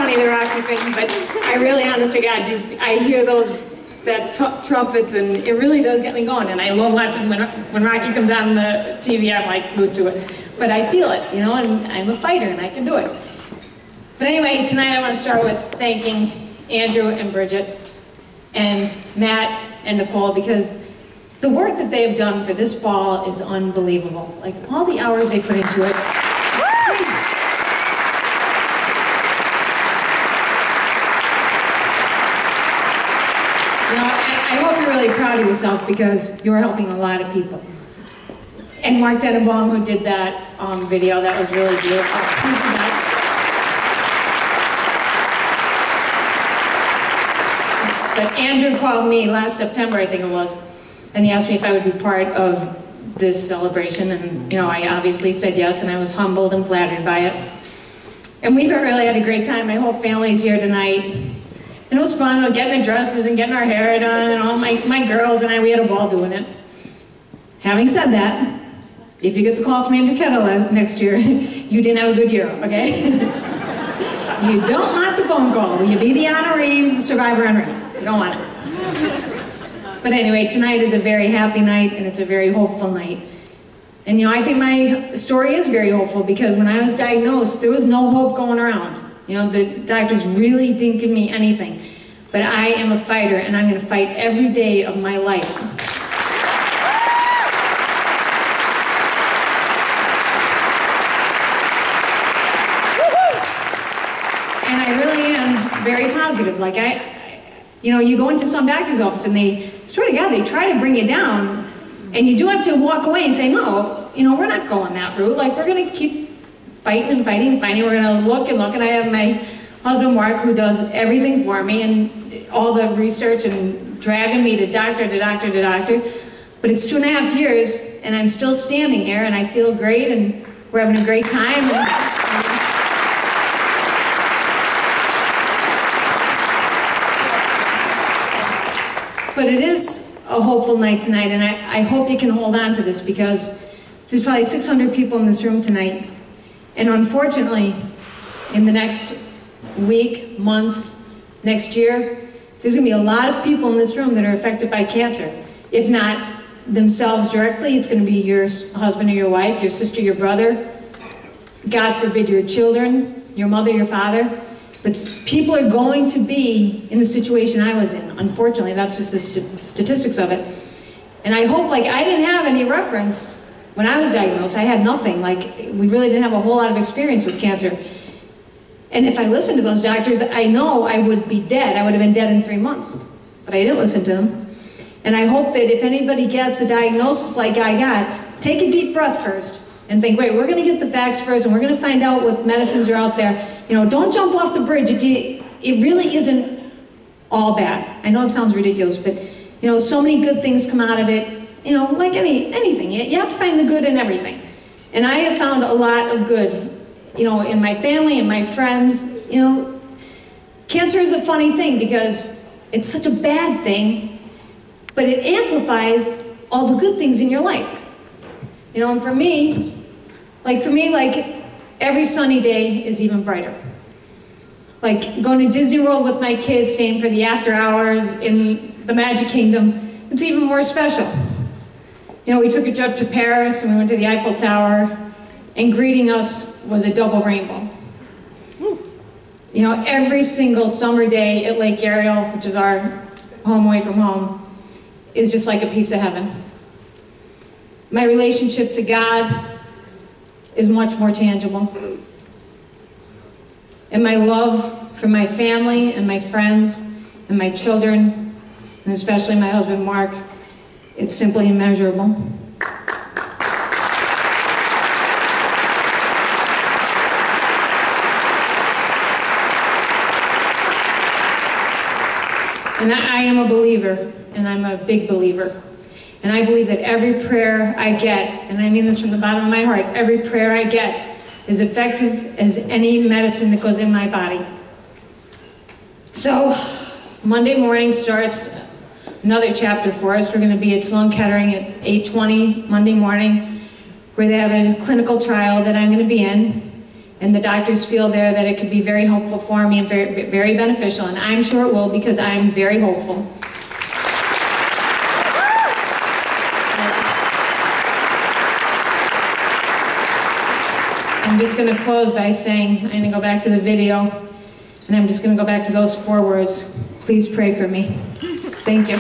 funny, the Rocky thing, but I really, honest to God, I hear that trumpets, and it really does get me going. And I love watching when Rocky comes on the TV. I'm like glued to it, but I feel it, you know. And I'm a fighter, and I can do it. But anyway, tonight I want to start with thanking Andrew and Bridget, and Matt and Nicole, because the work that they have done for this ball is unbelievable. Like all the hours they put into it. I hope you're really proud of yourself because you're helping a lot of people. And Mark Denenbaum, who did that video, that was really beautiful. He's the best. But Andrew called me last September, I think it was, and he asked me if I would be part of this celebration. And, you know, I obviously said yes, and I was humbled and flattered by it. And we've really had a great time. My whole family's here tonight. And it was fun, getting the dresses and getting our hair done, and all my girls and I, we had a ball doing it. Having said that, if you get the call from Andrew Kettle next year, you didn't have a good year, okay? You don't want the phone call. You be the honoree survivor honoree. You don't want it. But anyway, tonight is a very happy night, and it's a very hopeful night. And you know, I think my story is very hopeful because when I was diagnosed, there was no hope going around. You know, the doctors really didn't give me anything. But I am a fighter, and I'm going to fight every day of my life. And I really am very positive. Like you know, you go into some doctor's office and they, swear to God, they try to bring you down, and you do have to walk away and say, no, you know, we're not going that route. Like, we're going to keep fighting and fighting and fighting. We're going to look and look, and I have my husband Mark, who does everything for me and all the research and dragging me to doctor to doctor to doctor. But it's 2.5 years, and I'm still standing here, and I feel great, and we're having a great time. But it is a hopeful night tonight, and I hope you can hold on to this because there's probably 600 people in this room tonight. And unfortunately, in the next week, months, next year, there's going to be a lot of people in this room that are affected by cancer. If not themselves directly, it's going to be your husband or your wife, your sister, your brother, God forbid, your children, your mother, your father. But people are going to be in the situation I was in. Unfortunately, that's just the statistics of it. And I hope, like, I didn't have any reference when I was diagnosed. I had nothing. Like, we really didn't have a whole lot of experience with cancer. And if I listened to those doctors, I know I would be dead. I would have been dead in 3 months. But I didn't listen to them. And I hope that if anybody gets a diagnosis like I got, take a deep breath first and think, wait, we're going to get the facts first, and we're going to find out what medicines are out there. You know, don't jump off the bridge if it really isn't all bad. I know it sounds ridiculous, but, you know, so many good things come out of it. You know, like anything, you have to find the good in everything. And I have found a lot of good, you know, in my family and my friends. You know, cancer is a funny thing because it's such a bad thing, but it amplifies all the good things in your life. You know, and for me, like every sunny day is even brighter. Like going to Disney World with my kids, staying for the after hours in the Magic Kingdom, it's even more special. You know, we took a trip to Paris and we went to the Eiffel Tower, and greeting us was a double rainbow. You know, every single summer day at Lake Ariel, which is our home away from home, is just like a piece of heaven. My relationship to God is much more tangible. And my love for my family and my friends and my children, and especially my husband Mark, it's simply immeasurable. And I am a believer, and I'm a big believer. And I believe that every prayer I get, and I mean this from the bottom of my heart, every prayer I get is effective as any medicine that goes in my body. So, Monday morning starts another chapter for us. We're going to be at Sloan Kettering at 8:20 Monday morning, where they have a clinical trial that I'm going to be in. and the doctors feel there that it could be very helpful for me and very, very beneficial, and I'm sure it will because I'm very hopeful. I'm just going to close by saying, I'm going to go back to the video, and I'm just going to go back to those 4 words. Please pray for me. Thank you.